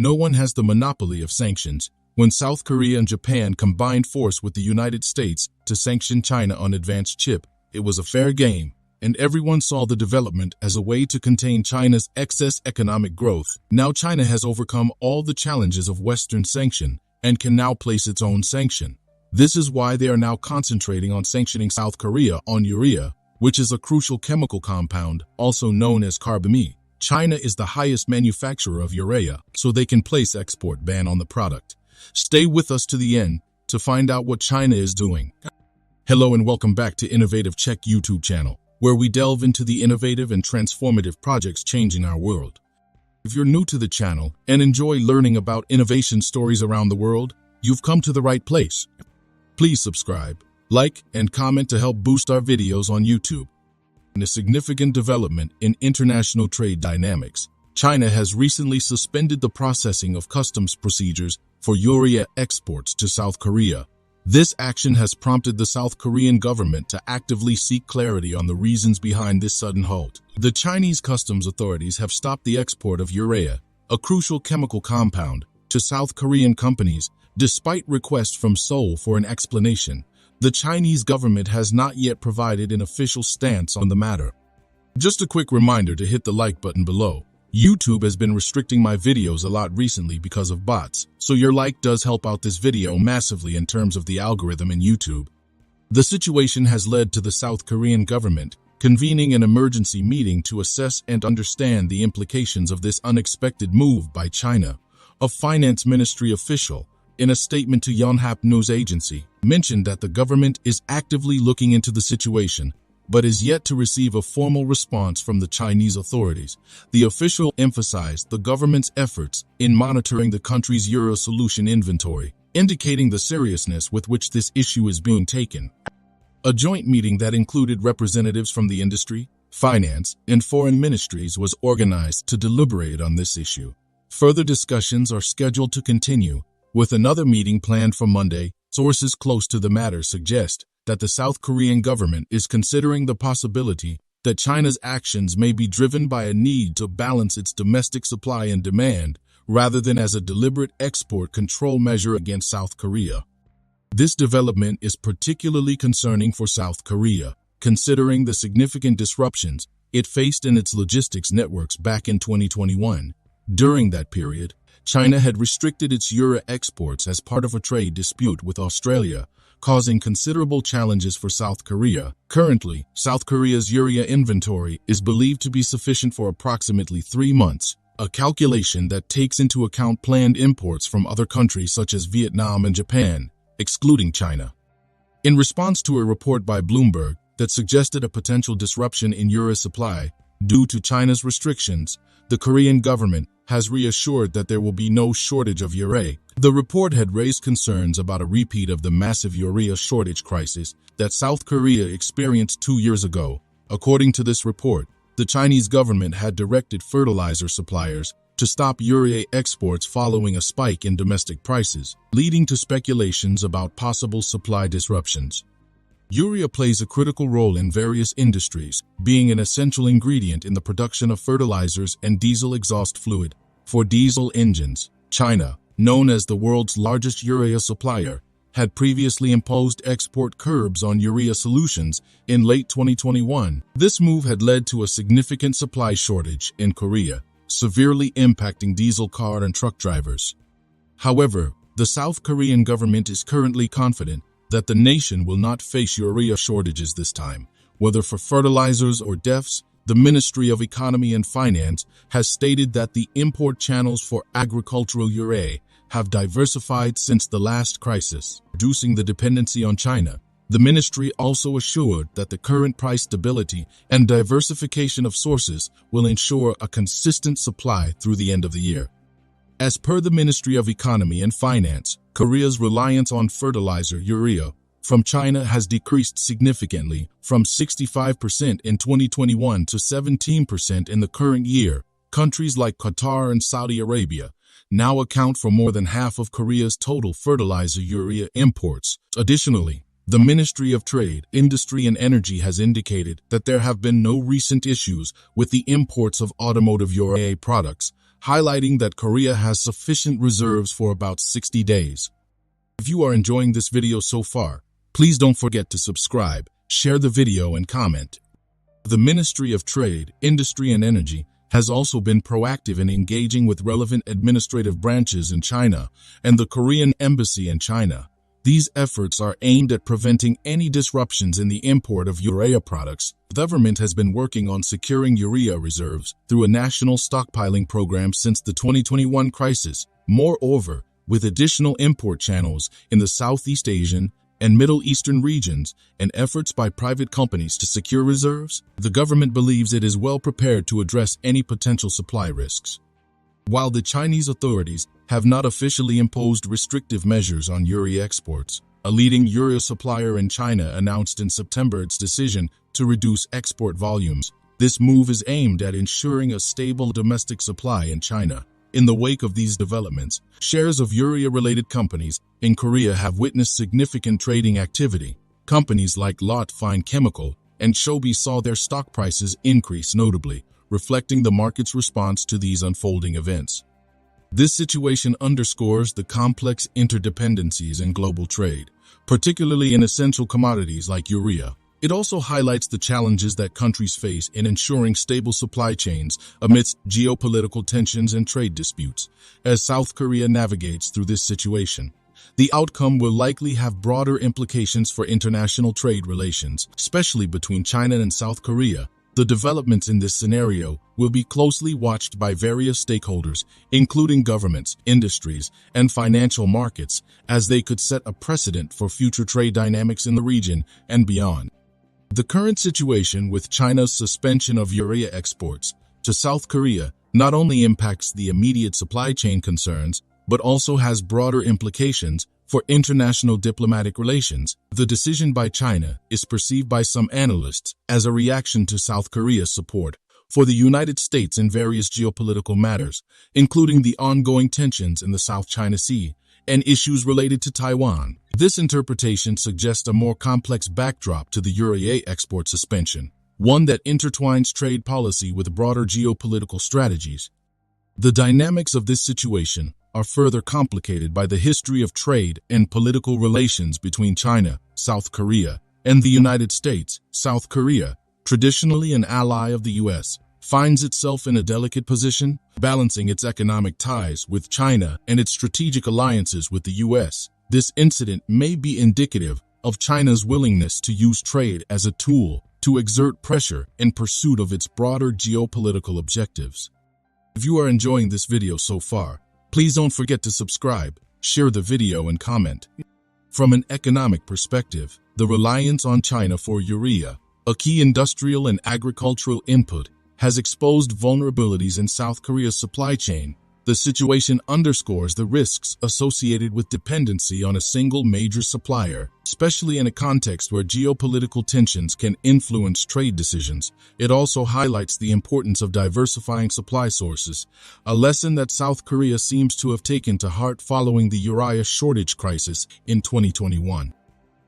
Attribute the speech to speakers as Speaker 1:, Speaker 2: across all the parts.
Speaker 1: No one has the monopoly of sanctions. When South Korea and Japan combined force with the United States to sanction China on advanced chip, it was a fair game, and everyone saw the development as a way to contain China's excess economic growth. Now China has overcome all the challenges of Western sanction and can now place its own sanction. This is why they are now concentrating on sanctioning South Korea on urea, which is a crucial chemical compound, also known as carbamide. China is the highest manufacturer of urea, so they can place export ban on the product. Stay with us to the end to find out what China is doing. Hello and welcome back to Innovative Check YouTube channel, where we delve into the innovative and transformative projects changing our world. If you're new to the channel and enjoy learning about innovation stories around the world, you've come to the right place. Please subscribe, like, and comment to help boost our videos on YouTube. In a significant development in international trade dynamics, China has recently suspended the processing of customs procedures for urea exports to South Korea. This action has prompted the South Korean government to actively seek clarity on the reasons behind this sudden halt. The Chinese customs authorities have stopped the export of urea, a crucial chemical compound, to South Korean companies, despite requests from Seoul for an explanation. The Chinese government has not yet provided an official stance on the matter. Just a quick reminder to hit the like button below. YouTube has been restricting my videos a lot recently because of bots, so your like does help out this video massively in terms of the algorithm in YouTube. The situation has led to the South Korean government convening an emergency meeting to assess and understand the implications of this unexpected move by China. A finance ministry official, in a statement to Yonhap news agency, mentioned that the government is actively looking into the situation, but is yet to receive a formal response from the Chinese authorities. The official emphasized the government's efforts in monitoring the country's urea solution inventory, indicating the seriousness with which this issue is being taken. A joint meeting that included representatives from the industry, finance, and foreign ministries was organized to deliberate on this issue. Further discussions are scheduled to continue, with another meeting planned for Monday. Sources close to the matter suggest that the South Korean government is considering the possibility that China's actions may be driven by a need to balance its domestic supply and demand, rather than as a deliberate export control measure against South Korea. This development is particularly concerning for South Korea, considering the significant disruptions it faced in its logistics networks back in 2021. During that period, China had restricted its urea exports as part of a trade dispute with Australia, causing considerable challenges for South Korea. Currently, South Korea's urea inventory is believed to be sufficient for approximately 3 months, a calculation that takes into account planned imports from other countries such as Vietnam and Japan, excluding China. In response to a report by Bloomberg that suggested a potential disruption in urea supply due to China's restrictions, the Korean government has reassured that there will be no shortage of urea. The report had raised concerns about a repeat of the massive urea shortage crisis that South Korea experienced 2 years ago. According to this report, the Chinese government had directed fertilizer suppliers to stop urea exports following a spike in domestic prices, leading to speculations about possible supply disruptions. Urea plays a critical role in various industries, being an essential ingredient in the production of fertilizers and diesel exhaust fluid. For diesel engines, China, known as the world's largest urea supplier, had previously imposed export curbs on urea solutions in late 2021. This move had led to a significant supply shortage in Korea, severely impacting diesel car and truck drivers. However, the South Korean government is currently confident that the nation will not face urea shortages this time. Whether for fertilizers or DEFs, the Ministry of Economy and Finance has stated that the import channels for agricultural urea have diversified since the last crisis, reducing the dependency on China. The ministry also assured that the current price stability and diversification of sources will ensure a consistent supply through the end of the year. As per the Ministry of Economy and Finance, Korea's reliance on fertilizer urea from China has decreased significantly from 65% in 2021 to 17% in the current year. Countries like Qatar and Saudi Arabia now account for more than half of Korea's total fertilizer urea imports. Additionally, the Ministry of Trade, Industry and Energy has indicated that there have been no recent issues with the imports of automotive urea products, highlighting that Korea has sufficient reserves for about 60 days. If you are enjoying this video so far, please don't forget to subscribe, share the video, and comment. The Ministry of Trade, Industry and Energy has also been proactive in engaging with relevant administrative branches in China and the Korean Embassy in China. These efforts are aimed at preventing any disruptions in the import of urea products. The government has been working on securing urea reserves through a national stockpiling program since the 2021 crisis. Moreover, with additional import channels in the Southeast Asian and Middle Eastern regions and efforts by private companies to secure reserves, the government believes it is well prepared to address any potential supply risks. While the Chinese authorities have not officially imposed restrictive measures on urea exports, a leading urea supplier in China announced in September its decision to reduce export volumes. This move is aimed at ensuring a stable domestic supply in China. In the wake of these developments, shares of urea-related companies in Korea have witnessed significant trading activity. Companies like Lot Fine Chemical and Shobi saw their stock prices increase notably, reflecting the market's response to these unfolding events. This situation underscores the complex interdependencies in global trade, particularly in essential commodities like urea. It also highlights the challenges that countries face in ensuring stable supply chains amidst geopolitical tensions and trade disputes. As South Korea navigates through this situation, the outcome will likely have broader implications for international trade relations, especially between China and South Korea. The developments in this scenario will be closely watched by various stakeholders, including governments, industries, and financial markets, as they could set a precedent for future trade dynamics in the region and beyond. The current situation with China's suspension of urea exports to South Korea not only impacts the immediate supply chain concerns, but also has broader implications for international diplomatic relations. The decision by China is perceived by some analysts as a reaction to South Korea's support for the United States in various geopolitical matters, including the ongoing tensions in the South China Sea and issues related to Taiwan. This interpretation suggests a more complex backdrop to the urea export suspension, one that intertwines trade policy with broader geopolitical strategies. The dynamics of this situation are further complicated by the history of trade and political relations between China, South Korea, and the United States. South Korea, traditionally an ally of the U.S., finds itself in a delicate position, balancing its economic ties with China and its strategic alliances with the U.S. This incident may be indicative of China's willingness to use trade as a tool to exert pressure in pursuit of its broader geopolitical objectives. If you are enjoying this video so far, please don't forget to subscribe, share the video, and comment. From an economic perspective, the reliance on China for urea, a key industrial and agricultural input, has exposed vulnerabilities in South Korea's supply chain. The situation underscores the risks associated with dependency on a single major supplier, especially in a context where geopolitical tensions can influence trade decisions. It also highlights the importance of diversifying supply sources, a lesson that South Korea seems to have taken to heart following the urea shortage crisis in 2021.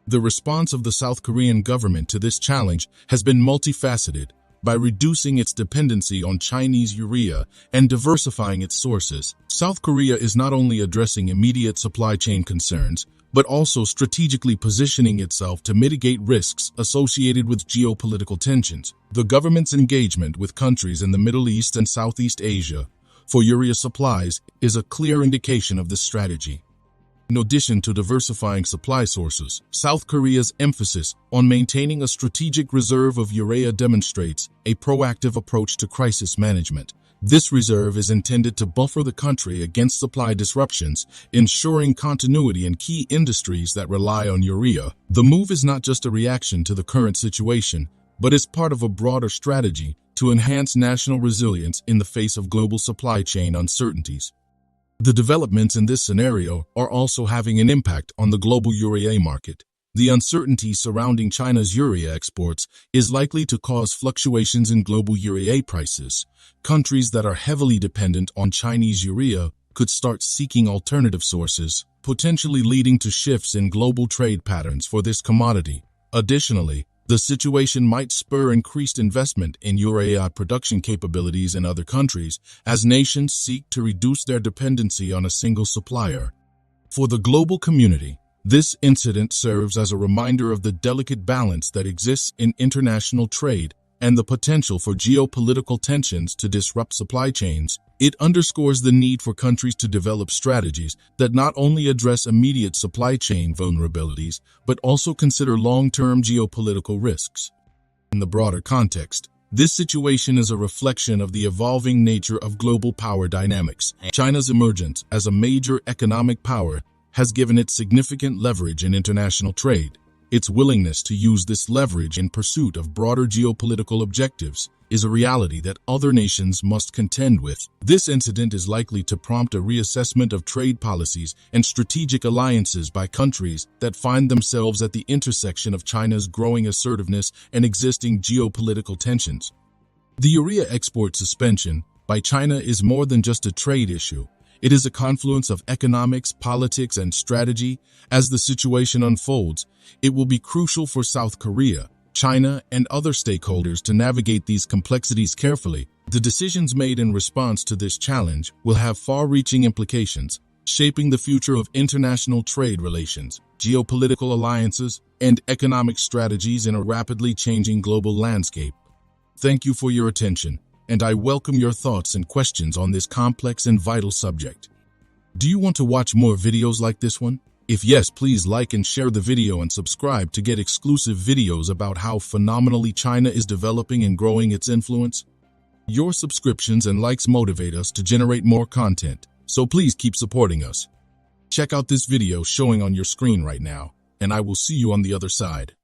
Speaker 1: The response of the South Korean government to this challenge has been multifaceted. By reducing its dependency on Chinese urea and diversifying its sources, South Korea is not only addressing immediate supply chain concerns, but also strategically positioning itself to mitigate risks associated with geopolitical tensions. The government's engagement with countries in the Middle East and Southeast Asia for urea supplies is a clear indication of this strategy. In addition to diversifying supply sources, South Korea's emphasis on maintaining a strategic reserve of urea demonstrates a proactive approach to crisis management. This reserve is intended to buffer the country against supply disruptions, ensuring continuity in key industries that rely on urea. The move is not just a reaction to the current situation, but is part of a broader strategy to enhance national resilience in the face of global supply chain uncertainties. The developments in this scenario are also having an impact on the global urea market. The uncertainty surrounding China's urea exports is likely to cause fluctuations in global urea prices. Countries that are heavily dependent on Chinese urea could start seeking alternative sources, potentially leading to shifts in global trade patterns for this commodity. Additionally, the The situation might spur increased investment in Urea production capabilities in other countries as nations seek to reduce their dependency on a single supplier. For the global community, this incident serves as a reminder of the delicate balance that exists in international trade and the potential for geopolitical tensions to disrupt supply chains. It underscores the need for countries to develop strategies that not only address immediate supply chain vulnerabilities, but also consider long-term geopolitical risks. In the broader context, this situation is a reflection of the evolving nature of global power dynamics. China's emergence as a major economic power has given it significant leverage in international trade. Its willingness to use this leverage in pursuit of broader geopolitical objectives is a reality that other nations must contend with. This incident is likely to prompt a reassessment of trade policies and strategic alliances by countries that find themselves at the intersection of China's growing assertiveness and existing geopolitical tensions. The urea export suspension by China is more than just a trade issue. It is a confluence of economics, politics, and strategy. As the situation unfolds, it will be crucial for South Korea, China, and other stakeholders to navigate these complexities carefully. The decisions made in response to this challenge will have far-reaching implications, shaping the future of international trade relations, geopolitical alliances, and economic strategies in a rapidly changing global landscape. Thank you for your attention, and I welcome your thoughts and questions on this complex and vital subject. Do you want to watch more videos like this one? If yes, please like and share the video and subscribe to get exclusive videos about how phenomenally China is developing and growing its influence. Your subscriptions and likes motivate us to generate more content, so please keep supporting us. Check out this video showing on your screen right now, and I will see you on the other side.